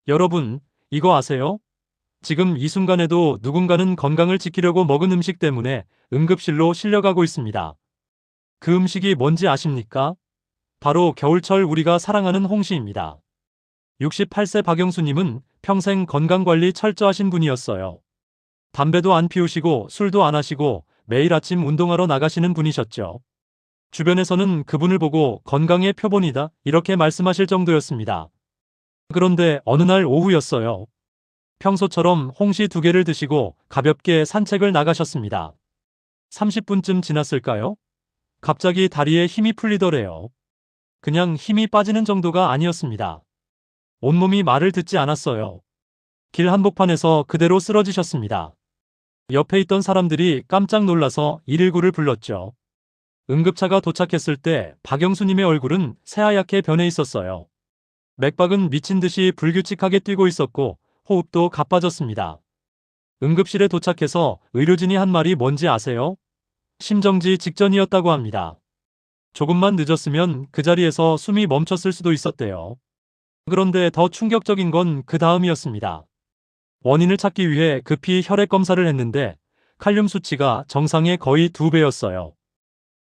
여러분, 이거 아세요? 지금 이 순간에도 누군가는 건강을 지키려고 먹은 음식 때문에 응급실로 실려가고 있습니다. 그 음식이 뭔지 아십니까? 바로 겨울철 우리가 사랑하는 홍시입니다. 68세 박영수님은 평생 건강관리 철저하신 분이었어요. 담배도 안 피우시고 술도 안 하시고 매일 아침 운동하러 나가시는 분이셨죠. 주변에서는 그분을 보고 건강의 표본이다 이렇게 말씀하실 정도였습니다. 그런데 어느 날 오후였어요. 평소처럼 홍시 2개를 드시고 가볍게 산책을 나가셨습니다. 30분쯤 지났을까요? 갑자기 다리에 힘이 풀리더래요. 그냥 힘이 빠지는 정도가 아니었습니다. 온몸이 말을 듣지 않았어요. 길 한복판에서 그대로 쓰러지셨습니다. 옆에 있던 사람들이 깜짝 놀라서 119를 불렀죠. 응급차가 도착했을 때 박영수님의 얼굴은 새하얗게 변해 있었어요. 맥박은 미친 듯이 불규칙하게 뛰고 있었고 호흡도 가빠졌습니다. 응급실에 도착해서 의료진이 한 말이 뭔지 아세요? 심정지 직전이었다고 합니다. 조금만 늦었으면 그 자리에서 숨이 멈췄을 수도 있었대요. 그런데 더 충격적인 건 그 다음이었습니다. 원인을 찾기 위해 급히 혈액 검사를 했는데 칼륨 수치가 정상의 거의 2배였어요.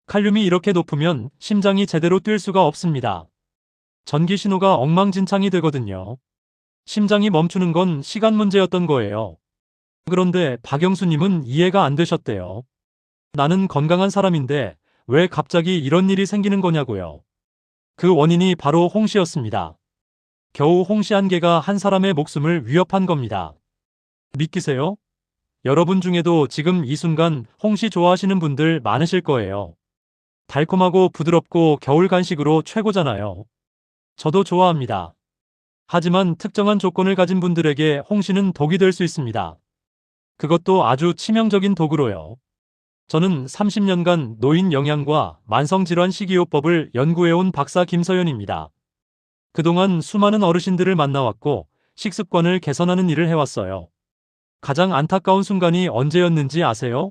칼륨이 이렇게 높으면 심장이 제대로 뛸 수가 없습니다. 전기 신호가 엉망진창이 되거든요. 심장이 멈추는 건 시간 문제였던 거예요. 그런데 박영수님은 이해가 안 되셨대요. 나는 건강한 사람인데 왜 갑자기 이런 일이 생기는 거냐고요. 그 원인이 바로 홍시였습니다. 겨우 홍시 한 개가 한 사람의 목숨을 위협한 겁니다. 믿기세요? 여러분 중에도 지금 이 순간 홍시 좋아하시는 분들 많으실 거예요. 달콤하고 부드럽고 겨울 간식으로 최고잖아요. 저도 좋아합니다. 하지만 특정한 조건을 가진 분들에게 홍시는 독이 될 수 있습니다. 그것도 아주 치명적인 독으로요. 저는 30년간 노인 영양과 만성질환 식이요법을 연구해온 박사 김서연입니다. 그동안 수많은 어르신들을 만나왔고 식습관을 개선하는 일을 해왔어요. 가장 안타까운 순간이 언제였는지 아세요?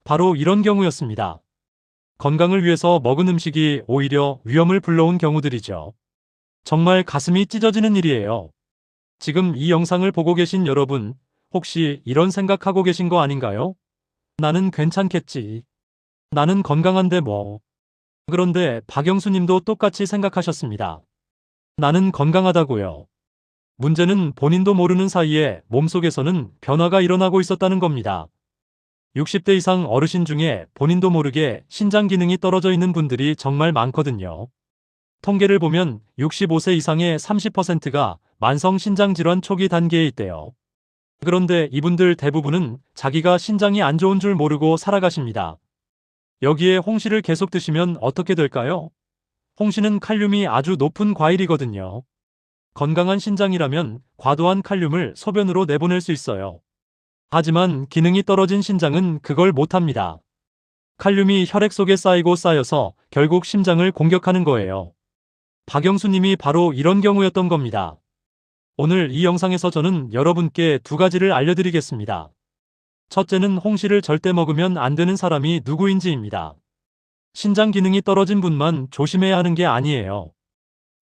바로 이런 경우였습니다. 건강을 위해서 먹은 음식이 오히려 위험을 불러온 경우들이죠. 정말 가슴이 찢어지는 일이에요. 지금 이 영상을 보고 계신 여러분, 혹시 이런 생각하고 계신 거 아닌가요? 나는 괜찮겠지. 나는 건강한데 뭐. 그런데 박영수 님도 똑같이 생각하셨습니다. 나는 건강하다고요. 문제는 본인도 모르는 사이에 몸속에서는 변화가 일어나고 있었다는 겁니다. 60대 이상 어르신 중에 본인도 모르게 신장 기능이 떨어져 있는 분들이 정말 많거든요. 통계를 보면 65세 이상의 30%가 만성 신장질환 초기 단계에 있대요. 그런데 이분들 대부분은 자기가 신장이 안 좋은 줄 모르고 살아가십니다. 여기에 홍시를 계속 드시면 어떻게 될까요? 홍시는 칼륨이 아주 높은 과일이거든요. 건강한 신장이라면 과도한 칼륨을 소변으로 내보낼 수 있어요. 하지만 기능이 떨어진 신장은 그걸 못합니다. 칼륨이 혈액 속에 쌓이고 쌓여서 결국 심장을 공격하는 거예요. 박영수 님이 바로 이런 경우였던 겁니다. 오늘 이 영상에서 저는 여러분께 2가지를 알려드리겠습니다. 첫째는 홍시를 절대 먹으면 안 되는 사람이 누구인지입니다. 신장 기능이 떨어진 분만 조심해야 하는 게 아니에요.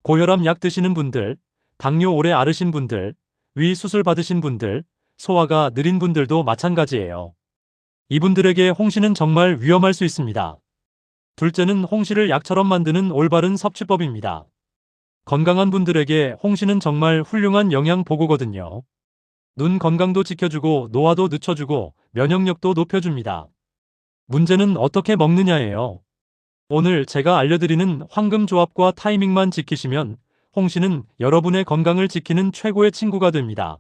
고혈압 약 드시는 분들, 당뇨 오래 앓으신 분들, 위 수술 받으신 분들, 소화가 느린 분들도 마찬가지예요. 이분들에게 홍시는 정말 위험할 수 있습니다. 둘째는 홍시를 약처럼 만드는 올바른 섭취법입니다. 건강한 분들에게 홍시는 정말 훌륭한 영양 보고거든요. 눈 건강도 지켜주고 노화도 늦춰주고 면역력도 높여줍니다. 문제는 어떻게 먹느냐예요. 오늘 제가 알려드리는 황금 조합과 타이밍만 지키시면 홍시는 여러분의 건강을 지키는 최고의 친구가 됩니다.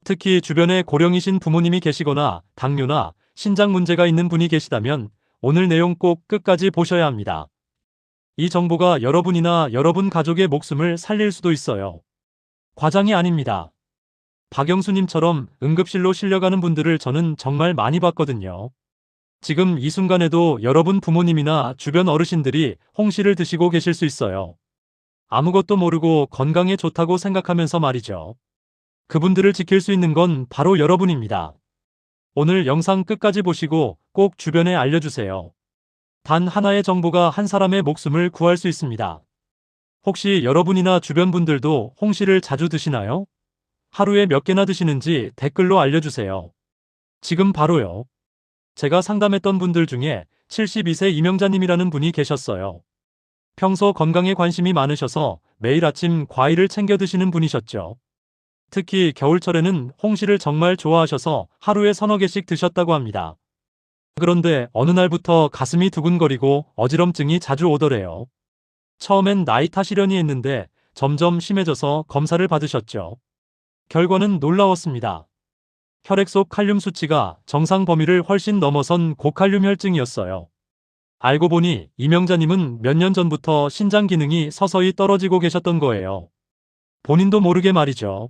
특히 주변에 고령이신 부모님이 계시거나 당뇨나 신장 문제가 있는 분이 계시다면 오늘 내용 꼭 끝까지 보셔야 합니다. 이 정보가 여러분이나 여러분 가족의 목숨을 살릴 수도 있어요. 과장이 아닙니다. 박영수님처럼 응급실로 실려가는 분들을 저는 정말 많이 봤거든요. 지금 이 순간에도 여러분 부모님이나 주변 어르신들이 홍시를 드시고 계실 수 있어요. 아무것도 모르고 건강에 좋다고 생각하면서 말이죠. 그분들을 지킬 수 있는 건 바로 여러분입니다. 오늘 영상 끝까지 보시고 꼭 주변에 알려주세요. 단 하나의 정보가 한 사람의 목숨을 구할 수 있습니다. 혹시 여러분이나 주변 분들도 홍시를 자주 드시나요? 하루에 몇 개나 드시는지 댓글로 알려주세요. 지금 바로요. 제가 상담했던 분들 중에 72세 이명자님이라는 분이 계셨어요. 평소 건강에 관심이 많으셔서 매일 아침 과일을 챙겨 드시는 분이셨죠. 특히 겨울철에는 홍시를 정말 좋아하셔서 하루에 서너 개씩 드셨다고 합니다. 그런데 어느 날부터 가슴이 두근거리고 어지럼증이 자주 오더래요. 처음엔 나이 탓이려니 했는데 점점 심해져서 검사를 받으셨죠. 결과는 놀라웠습니다. 혈액 속 칼륨 수치가 정상 범위를 훨씬 넘어선 고칼륨 혈증이었어요. 알고 보니 이명자님은 몇 년 전부터 신장 기능이 서서히 떨어지고 계셨던 거예요. 본인도 모르게 말이죠.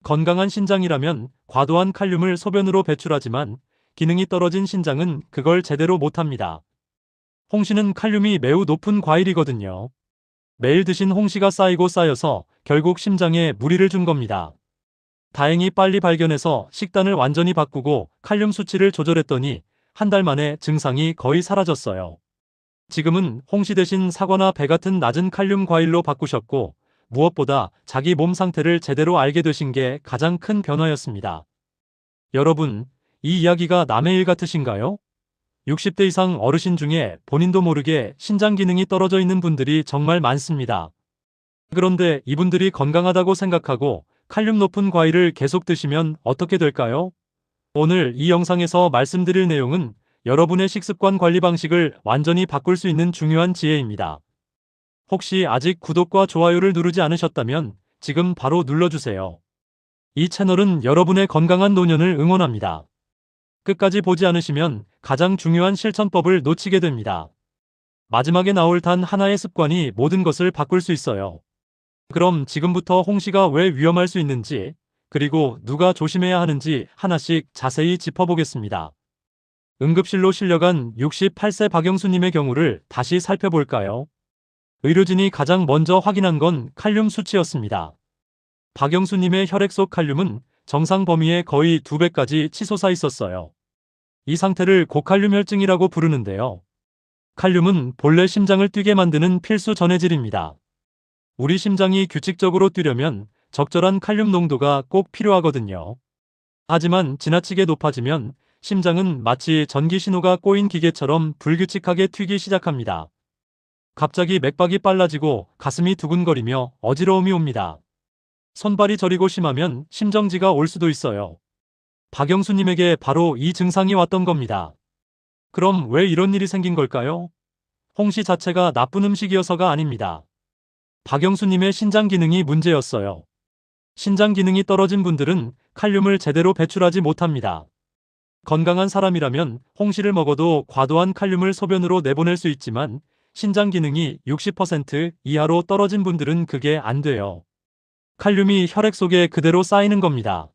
건강한 신장이라면 과도한 칼륨을 소변으로 배출하지만 기능이 떨어진 신장은 그걸 제대로 못합니다. 홍시는 칼륨이 매우 높은 과일이거든요. 매일 드신 홍시가 쌓이고 쌓여서 결국 심장에 무리를 준 겁니다. 다행히 빨리 발견해서 식단을 완전히 바꾸고 칼륨 수치를 조절했더니 한 달 만에 증상이 거의 사라졌어요. 지금은 홍시 대신 사과나 배 같은 낮은 칼륨 과일로 바꾸셨고 무엇보다 자기 몸 상태를 제대로 알게 되신 게 가장 큰 변화였습니다. 여러분, 이 이야기가 남의 일 같으신가요? 60대 이상 어르신 중에 본인도 모르게 신장 기능이 떨어져 있는 분들이 정말 많습니다. 그런데 이분들이 건강하다고 생각하고 칼륨 높은 과일을 계속 드시면 어떻게 될까요? 오늘 이 영상에서 말씀드릴 내용은 여러분의 식습관 관리 방식을 완전히 바꿀 수 있는 중요한 지혜입니다. 혹시 아직 구독과 좋아요를 누르지 않으셨다면 지금 바로 눌러주세요. 이 채널은 여러분의 건강한 노년을 응원합니다. 끝까지 보지 않으시면 가장 중요한 실천법을 놓치게 됩니다. 마지막에 나올 단 하나의 습관이 모든 것을 바꿀 수 있어요. 그럼 지금부터 홍시가 왜 위험할 수 있는지, 그리고 누가 조심해야 하는지 하나씩 자세히 짚어보겠습니다. 응급실로 실려간 68세 박영수님의 경우를 다시 살펴볼까요? 의료진이 가장 먼저 확인한 건 칼륨 수치였습니다. 박영수님의 혈액 속 칼륨은 정상 범위의 거의 2배까지 치솟아 있었어요. 이 상태를 고칼륨 혈증이라고 부르는데요. 칼륨은 본래 심장을 뛰게 만드는 필수 전해질입니다. 우리 심장이 규칙적으로 뛰려면 적절한 칼륨 농도가 꼭 필요하거든요. 하지만 지나치게 높아지면 심장은 마치 전기 신호가 꼬인 기계처럼 불규칙하게 튀기 시작합니다. 갑자기 맥박이 빨라지고 가슴이 두근거리며 어지러움이 옵니다. 손발이 저리고 심하면 심정지가 올 수도 있어요. 박영수님에게 바로 이 증상이 왔던 겁니다. 그럼 왜 이런 일이 생긴 걸까요? 홍시 자체가 나쁜 음식이어서가 아닙니다. 박영수님의 신장 기능이 문제였어요. 신장 기능이 떨어진 분들은 칼륨을 제대로 배출하지 못합니다. 건강한 사람이라면 홍시를 먹어도 과도한 칼륨을 소변으로 내보낼 수 있지만 신장 기능이 60% 이하로 떨어진 분들은 그게 안 돼요. 칼륨이 혈액 속에 그대로 쌓이는 겁니다.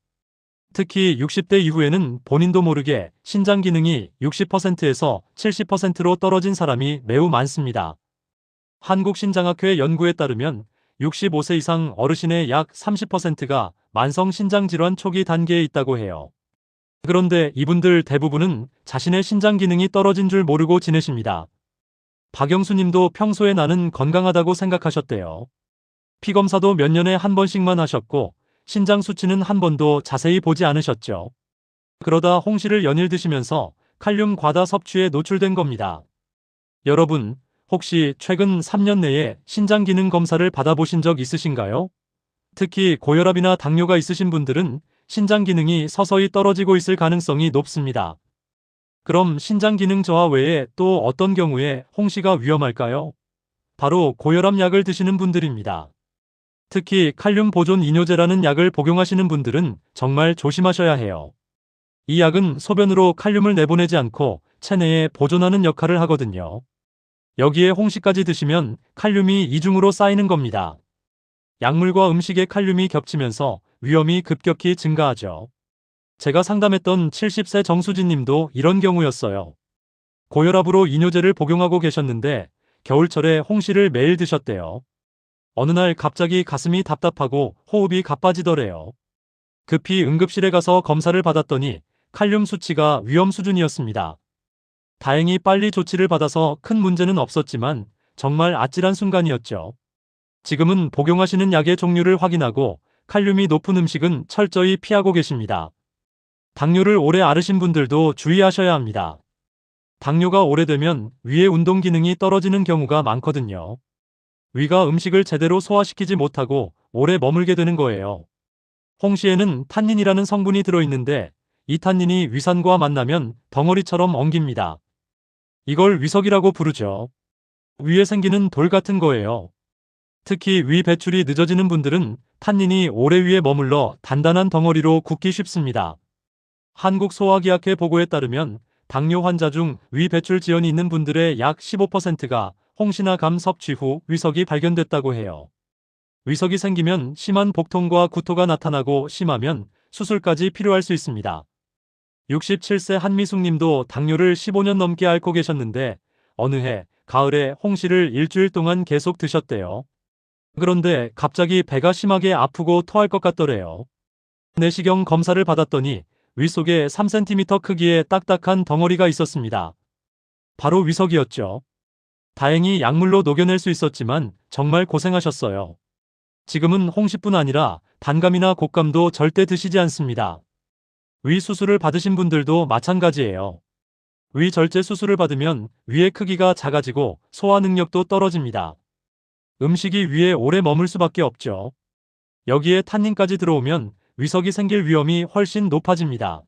특히 60대 이후에는 본인도 모르게 신장 기능이 60%에서 70%로 떨어진 사람이 매우 많습니다. 한국신장학회 연구에 따르면 65세 이상 어르신의 약 30%가 만성 신장질환 초기 단계에 있다고 해요. 그런데 이분들 대부분은 자신의 신장 기능이 떨어진 줄 모르고 지내십니다. 박영수님도 평소에 나는 건강하다고 생각하셨대요. 피검사도 몇 년에 한 번씩만 하셨고 신장 수치는 한 번도 자세히 보지 않으셨죠. 그러다 홍시를 연일 드시면서 칼륨 과다 섭취에 노출된 겁니다. 여러분, 혹시 최근 3년 내에 신장 기능 검사를 받아보신 적 있으신가요? 특히 고혈압이나 당뇨가 있으신 분들은 신장 기능이 서서히 떨어지고 있을 가능성이 높습니다. 그럼 신장 기능 저하 외에 또 어떤 경우에 홍시가 위험할까요? 바로 고혈압 약을 드시는 분들입니다. 특히 칼륨 보존 이뇨제라는 약을 복용하시는 분들은 정말 조심하셔야 해요. 이 약은 소변으로 칼륨을 내보내지 않고 체내에 보존하는 역할을 하거든요. 여기에 홍시까지 드시면 칼륨이 이중으로 쌓이는 겁니다. 약물과 음식의 칼륨이 겹치면서 위험이 급격히 증가하죠. 제가 상담했던 70세 정수진 님도 이런 경우였어요. 고혈압으로 이뇨제를 복용하고 계셨는데 겨울철에 홍시를 매일 드셨대요. 어느 날 갑자기 가슴이 답답하고 호흡이 가빠지더래요. 급히 응급실에 가서 검사를 받았더니 칼륨 수치가 위험 수준이었습니다. 다행히 빨리 조치를 받아서 큰 문제는 없었지만 정말 아찔한 순간이었죠. 지금은 복용하시는 약의 종류를 확인하고 칼륨이 높은 음식은 철저히 피하고 계십니다. 당뇨를 오래 앓으신 분들도 주의하셔야 합니다. 당뇨가 오래되면 위의 운동 기능이 떨어지는 경우가 많거든요. 위가 음식을 제대로 소화시키지 못하고 오래 머물게 되는 거예요. 홍시에는 탄닌이라는 성분이 들어있는데 이 탄닌이 위산과 만나면 덩어리처럼 엉깁니다. 이걸 위석이라고 부르죠. 위에 생기는 돌 같은 거예요. 특히 위 배출이 늦어지는 분들은 탄닌이 오래 위에 머물러 단단한 덩어리로 굳기 쉽습니다. 한국소화기학회 보고에 따르면 당뇨 환자 중 위 배출 지연이 있는 분들의 약 15%가 홍시나 감 섭취 후 위석이 발견됐다고 해요. 위석이 생기면 심한 복통과 구토가 나타나고 심하면 수술까지 필요할 수 있습니다. 67세 한미숙님도 당뇨를 15년 넘게 앓고 계셨는데 어느 해 가을에 홍시를 일주일 동안 계속 드셨대요. 그런데 갑자기 배가 심하게 아프고 토할 것 같더래요. 내시경 검사를 받았더니 위 속에 3cm 크기의 딱딱한 덩어리가 있었습니다. 바로 위석이었죠. 다행히 약물로 녹여낼 수 있었지만 정말 고생하셨어요. 지금은 홍시뿐 아니라 단감이나 곶감도 절대 드시지 않습니다. 위 수술을 받으신 분들도 마찬가지예요. 위 절제 수술을 받으면 위의 크기가 작아지고 소화 능력도 떨어집니다. 음식이 위에 오래 머물 수밖에 없죠. 여기에 탄닌까지 들어오면 위석이 생길 위험이 훨씬 높아집니다.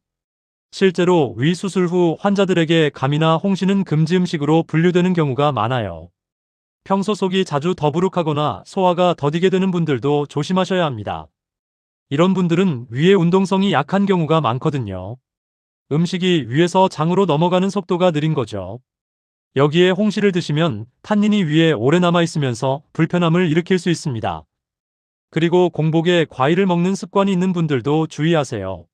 실제로 위 수술 후 환자들에게 감이나 홍시는 금지 음식으로 분류되는 경우가 많아요. 평소 속이 자주 더부룩하거나 소화가 더디게 되는 분들도 조심하셔야 합니다. 이런 분들은 위의 운동성이 약한 경우가 많거든요. 음식이 위에서 장으로 넘어가는 속도가 느린 거죠. 여기에 홍시를 드시면 탄닌이 위에 오래 남아있으면서 불편함을 일으킬 수 있습니다. 그리고 공복에 과일을 먹는 습관이 있는 분들도 주의하세요.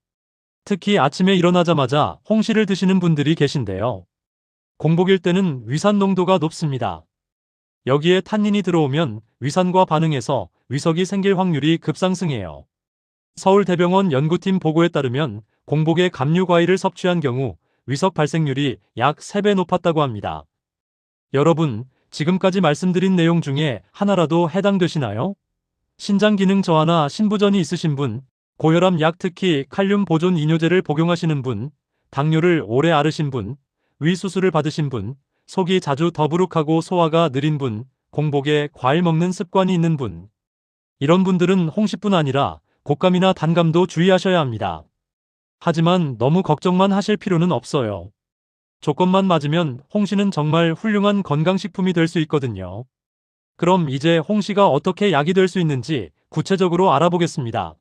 특히 아침에 일어나자마자 홍시를 드시는 분들이 계신데요. 공복일 때는 위산 농도가 높습니다. 여기에 탄닌이 들어오면 위산과 반응해서 위석이 생길 확률이 급상승해요. 서울대병원 연구팀 보고에 따르면 공복에 감류 과일을 섭취한 경우 위석 발생률이 약 3배 높았다고 합니다. 여러분, 지금까지 말씀드린 내용 중에 하나라도 해당되시나요? 신장 기능 저하나 신부전이 있으신 분, 고혈압 약 특히 칼륨 보존 이뇨제를 복용하시는 분, 당뇨를 오래 앓으신 분, 위 수술을 받으신 분, 속이 자주 더부룩하고 소화가 느린 분, 공복에 과일 먹는 습관이 있는 분. 이런 분들은 홍시뿐 아니라 곶감이나 단감도 주의하셔야 합니다. 하지만 너무 걱정만 하실 필요는 없어요. 조건만 맞으면 홍시는 정말 훌륭한 건강식품이 될 수 있거든요. 그럼 이제 홍시가 어떻게 약이 될 수 있는지 구체적으로 알아보겠습니다.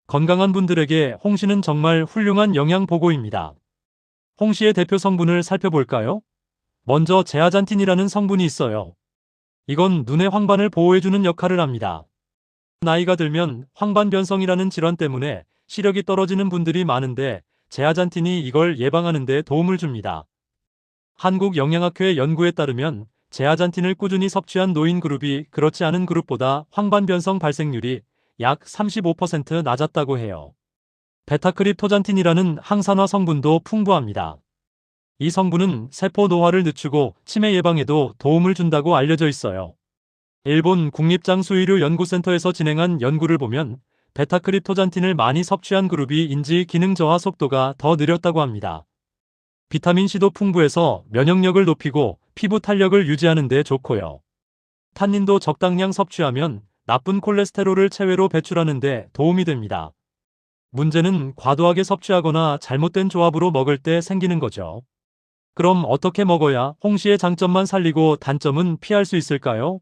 건강한 분들에게 홍시는 정말 훌륭한 영양 보고입니다. 홍시의 대표 성분을 살펴볼까요? 먼저 제아잔틴이라는 성분이 있어요. 이건 눈의 황반을 보호해주는 역할을 합니다. 나이가 들면 황반변성이라는 질환 때문에 시력이 떨어지는 분들이 많은데 제아잔틴이 이걸 예방하는 데 도움을 줍니다. 한국영양학회 연구에 따르면 제아잔틴을 꾸준히 섭취한 노인 그룹이 그렇지 않은 그룹보다 황반변성 발생률이 약 35% 낮았다고 해요. 베타크립토잔틴이라는 항산화 성분도 풍부합니다. 이 성분은 세포 노화를 늦추고 치매 예방에도 도움을 준다고 알려져 있어요. 일본 국립장수의료 연구센터에서 진행한 연구를 보면 베타크립토잔틴을 많이 섭취한 그룹이 인지 기능 저하 속도가 더 느렸다고 합니다. 비타민C도 풍부해서 면역력을 높이고 피부 탄력을 유지하는 데 좋고요. 탄닌도 적당량 섭취하면 나쁜 콜레스테롤을 체외로 배출하는 데 도움이 됩니다. 문제는 과도하게 섭취하거나 잘못된 조합으로 먹을 때 생기는 거죠. 그럼 어떻게 먹어야 홍시의 장점만 살리고 단점은 피할 수 있을까요?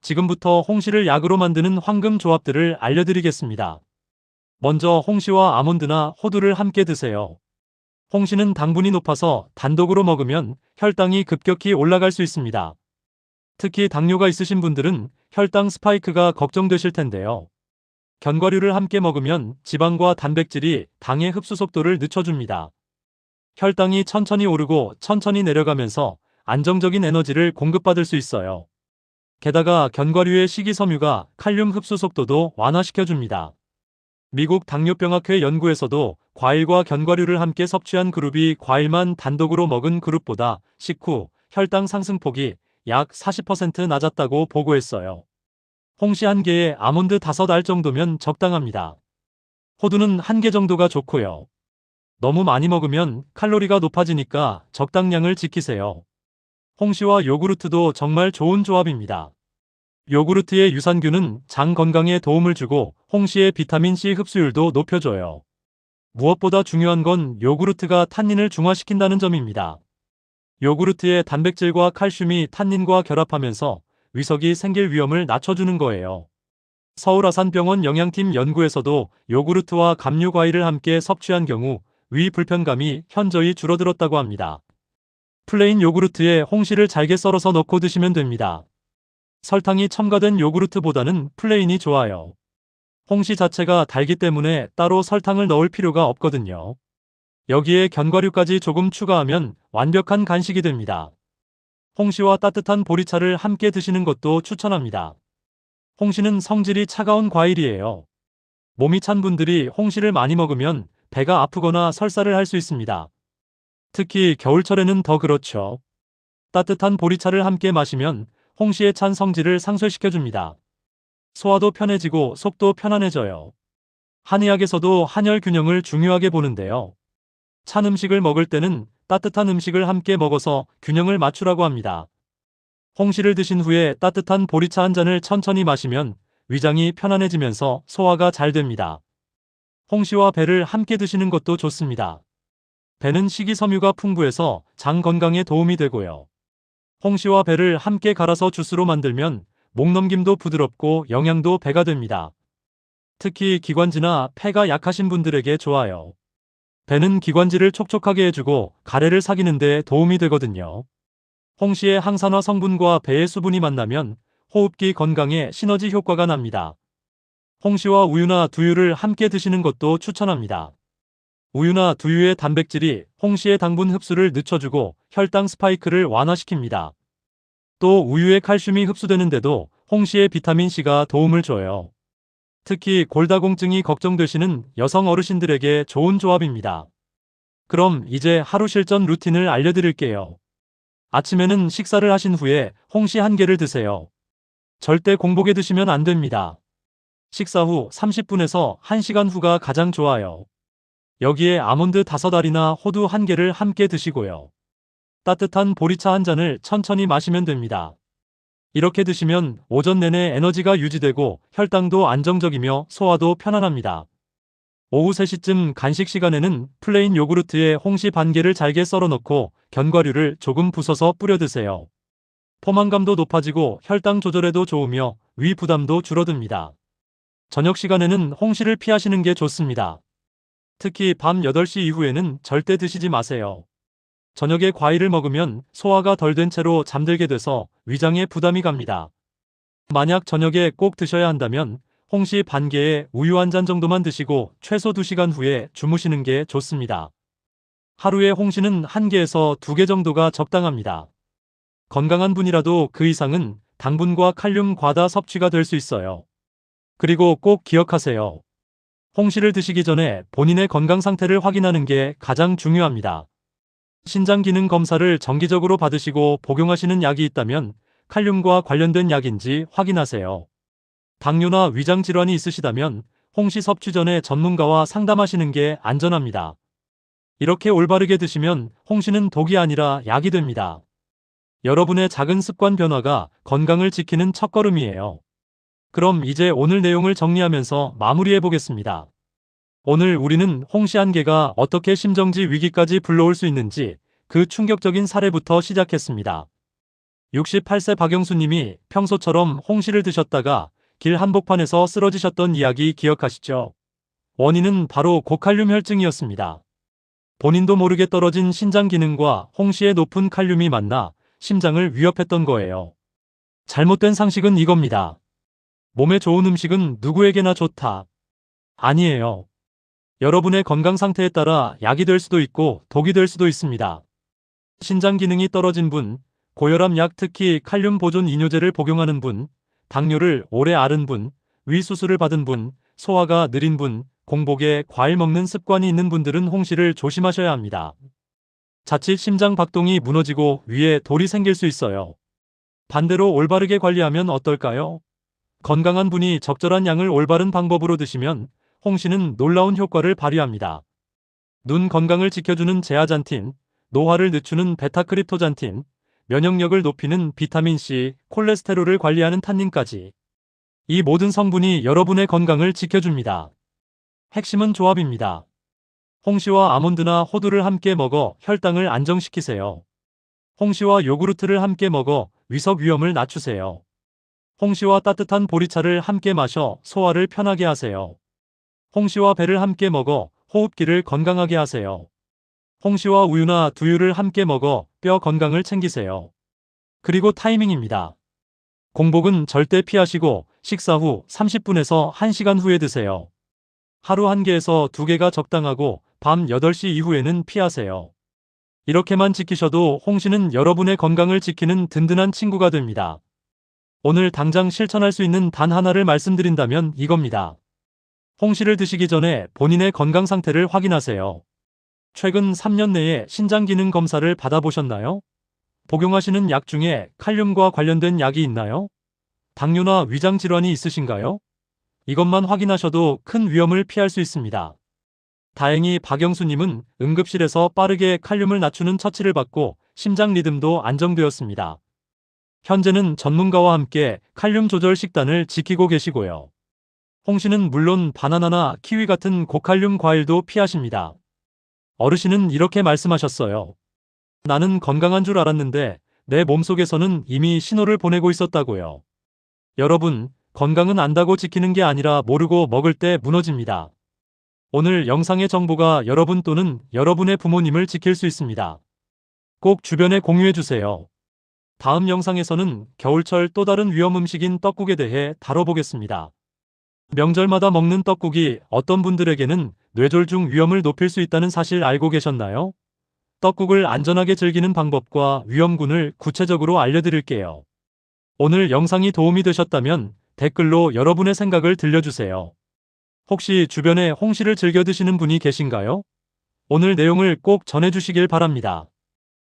지금부터 홍시를 약으로 만드는 황금 조합들을 알려드리겠습니다. 먼저 홍시와 아몬드나 호두를 함께 드세요. 홍시는 당분이 높아서 단독으로 먹으면 혈당이 급격히 올라갈 수 있습니다. 특히 당뇨가 있으신 분들은 혈당 스파이크가 걱정되실 텐데요. 견과류를 함께 먹으면 지방과 단백질이 당의 흡수 속도를 늦춰줍니다. 혈당이 천천히 오르고 천천히 내려가면서 안정적인 에너지를 공급받을 수 있어요. 게다가 견과류의 식이섬유가 칼륨 흡수 속도도 완화시켜줍니다. 미국 당뇨병학회 연구에서도 과일과 견과류를 함께 섭취한 그룹이 과일만 단독으로 먹은 그룹보다 식후 혈당 상승폭이 약 40% 낮았다고 보고했어요. 홍시 1개에 아몬드 5알 정도면 적당합니다. 호두는 1개 정도가 좋고요. 너무 많이 먹으면 칼로리가 높아지니까 적당량을 지키세요. 홍시와 요구르트도 정말 좋은 조합입니다. 요구르트의 유산균은 장 건강에 도움을 주고 홍시의 비타민C 흡수율도 높여줘요. 무엇보다 중요한 건 요구르트가 탄닌을 중화시킨다는 점입니다. 요구르트의 단백질과 칼슘이 탄닌과 결합하면서 위석이 생길 위험을 낮춰주는 거예요. 서울아산병원 영양팀 연구에서도 요구르트와 감류 과일을 함께 섭취한 경우 위 불편감이 현저히 줄어들었다고 합니다. 플레인 요구르트에 홍시를 잘게 썰어서 넣고 드시면 됩니다. 설탕이 첨가된 요구르트보다는 플레인이 좋아요. 홍시 자체가 달기 때문에 따로 설탕을 넣을 필요가 없거든요. 여기에 견과류까지 조금 추가하면 완벽한 간식이 됩니다. 홍시와 따뜻한 보리차를 함께 드시는 것도 추천합니다. 홍시는 성질이 차가운 과일이에요. 몸이 찬 분들이 홍시를 많이 먹으면 배가 아프거나 설사를 할 수 있습니다. 특히 겨울철에는 더 그렇죠. 따뜻한 보리차를 함께 마시면 홍시의 찬 성질을 상쇄시켜줍니다. 소화도 편해지고 속도 편안해져요. 한의학에서도 한열 균형을 중요하게 보는데요. 찬 음식을 먹을 때는 따뜻한 음식을 함께 먹어서 균형을 맞추라고 합니다. 홍시를 드신 후에 따뜻한 보리차 한 잔을 천천히 마시면 위장이 편안해지면서 소화가 잘 됩니다. 홍시와 배를 함께 드시는 것도 좋습니다. 배는 식이섬유가 풍부해서 장 건강에 도움이 되고요. 홍시와 배를 함께 갈아서 주스로 만들면 목넘김도 부드럽고 영양도 배가 됩니다. 특히 기관지나 폐가 약하신 분들에게 좋아요. 배는 기관지를 촉촉하게 해주고 가래를 삭이는 데 도움이 되거든요. 홍시의 항산화 성분과 배의 수분이 만나면 호흡기 건강에 시너지 효과가 납니다. 홍시와 우유나 두유를 함께 드시는 것도 추천합니다. 우유나 두유의 단백질이 홍시의 당분 흡수를 늦춰주고 혈당 스파이크를 완화시킵니다. 또 우유의 칼슘이 흡수되는데도 홍시의 비타민C가 도움을 줘요. 특히 골다공증이 걱정되시는 여성 어르신들에게 좋은 조합입니다. 그럼 이제 하루 실전 루틴을 알려드릴게요. 아침에는 식사를 하신 후에 홍시 1개를 드세요. 절대 공복에 드시면 안 됩니다. 식사 후 30분에서 1시간 후가 가장 좋아요. 여기에 아몬드 5알이나 호두 1개를 함께 드시고요. 따뜻한 보리차 한 잔을 천천히 마시면 됩니다. 이렇게 드시면 오전 내내 에너지가 유지되고 혈당도 안정적이며 소화도 편안합니다. 오후 3시쯤 간식 시간에는 플레인 요구르트에 홍시 1개를 잘게 썰어 넣고 견과류를 조금 부숴서 뿌려 드세요. 포만감도 높아지고 혈당 조절에도 좋으며 위 부담도 줄어듭니다. 저녁 시간에는 홍시를 피하시는 게 좋습니다. 특히 밤 8시 이후에는 절대 드시지 마세요. 저녁에 과일을 먹으면 소화가 덜 된 채로 잠들게 돼서 위장에 부담이 갑니다. 만약 저녁에 꼭 드셔야 한다면 홍시 1개에 우유 1잔 정도만 드시고 최소 2시간 후에 주무시는 게 좋습니다. 하루에 홍시는 1개에서 2개 정도가 적당합니다. 건강한 분이라도 그 이상은 당분과 칼륨 과다 섭취가 될 수 있어요. 그리고 꼭 기억하세요. 홍시를 드시기 전에 본인의 건강 상태를 확인하는 게 가장 중요합니다. 신장 기능 검사를 정기적으로 받으시고 복용하시는 약이 있다면 칼륨과 관련된 약인지 확인하세요. 당뇨나 위장 질환이 있으시다면 홍시 섭취 전에 전문가와 상담하시는 게 안전합니다. 이렇게 올바르게 드시면 홍시는 독이 아니라 약이 됩니다. 여러분의 작은 습관 변화가 건강을 지키는 첫걸음이에요. 그럼 이제 오늘 내용을 정리하면서 마무리해 보겠습니다. 오늘 우리는 홍시 1개가 어떻게 심정지 위기까지 불러올 수 있는지 그 충격적인 사례부터 시작했습니다. 68세 박영수님이 평소처럼 홍시를 드셨다가 길 한복판에서 쓰러지셨던 이야기 기억하시죠? 원인은 바로 고칼륨 혈증이었습니다. 본인도 모르게 떨어진 신장 기능과 홍시의 높은 칼륨이 만나 심장을 위협했던 거예요. 잘못된 상식은 이겁니다. 몸에 좋은 음식은 누구에게나 좋다. 아니에요. 여러분의 건강 상태에 따라 약이 될 수도 있고 독이 될 수도 있습니다. 신장 기능이 떨어진 분, 고혈압 약 특히 칼륨 보존 이뇨제를 복용하는 분, 당뇨를 오래 앓은 분, 위 수술을 받은 분, 소화가 느린 분, 공복에 과일 먹는 습관이 있는 분들은 홍시를 조심하셔야 합니다. 자칫 심장 박동이 무너지고 위에 돌이 생길 수 있어요. 반대로 올바르게 관리하면 어떨까요? 건강한 분이 적절한 양을 올바른 방법으로 드시면 홍시는 놀라운 효과를 발휘합니다. 눈 건강을 지켜주는 제아잔틴, 노화를 늦추는 베타크립토잔틴, 면역력을 높이는 비타민C, 콜레스테롤을 관리하는 탄닌까지. 이 모든 성분이 여러분의 건강을 지켜줍니다. 핵심은 조합입니다. 홍시와 아몬드나 호두를 함께 먹어 혈당을 안정시키세요. 홍시와 요구르트를 함께 먹어 위석 위험을 낮추세요. 홍시와 따뜻한 보리차를 함께 마셔 소화를 편하게 하세요. 홍시와 배를 함께 먹어 호흡기를 건강하게 하세요. 홍시와 우유나 두유를 함께 먹어 뼈 건강을 챙기세요. 그리고 타이밍입니다. 공복은 절대 피하시고 식사 후 30분에서 1시간 후에 드세요. 하루 1개에서 2개가 적당하고 밤 8시 이후에는 피하세요. 이렇게만 지키셔도 홍시는 여러분의 건강을 지키는 든든한 친구가 됩니다. 오늘 당장 실천할 수 있는 단 하나를 말씀드린다면 이겁니다. 홍시를 드시기 전에 본인의 건강 상태를 확인하세요. 최근 3년 내에 신장 기능 검사를 받아보셨나요? 복용하시는 약 중에 칼륨과 관련된 약이 있나요? 당뇨나 위장 질환이 있으신가요? 이것만 확인하셔도 큰 위험을 피할 수 있습니다. 다행히 박영수님은 응급실에서 빠르게 칼륨을 낮추는 처치를 받고 심장 리듬도 안정되었습니다. 현재는 전문가와 함께 칼륨 조절 식단을 지키고 계시고요. 홍시는 물론 바나나나 키위 같은 고칼륨 과일도 피하십니다. 어르신은 이렇게 말씀하셨어요. 나는 건강한 줄 알았는데 내 몸속에서는 이미 신호를 보내고 있었다고요. 여러분, 건강은 안다고 지키는 게 아니라 모르고 먹을 때 무너집니다. 오늘 영상의 정보가 여러분 또는 여러분의 부모님을 지킬 수 있습니다. 꼭 주변에 공유해주세요. 다음 영상에서는 겨울철 또 다른 위험 음식인 떡국에 대해 다뤄보겠습니다. 명절마다 먹는 떡국이 어떤 분들에게는 뇌졸중 위험을 높일 수 있다는 사실 알고 계셨나요? 떡국을 안전하게 즐기는 방법과 위험군을 구체적으로 알려드릴게요. 오늘 영상이 도움이 되셨다면 댓글로 여러분의 생각을 들려주세요. 혹시 주변에 홍시를 즐겨 드시는 분이 계신가요? 오늘 내용을 꼭 전해주시길 바랍니다.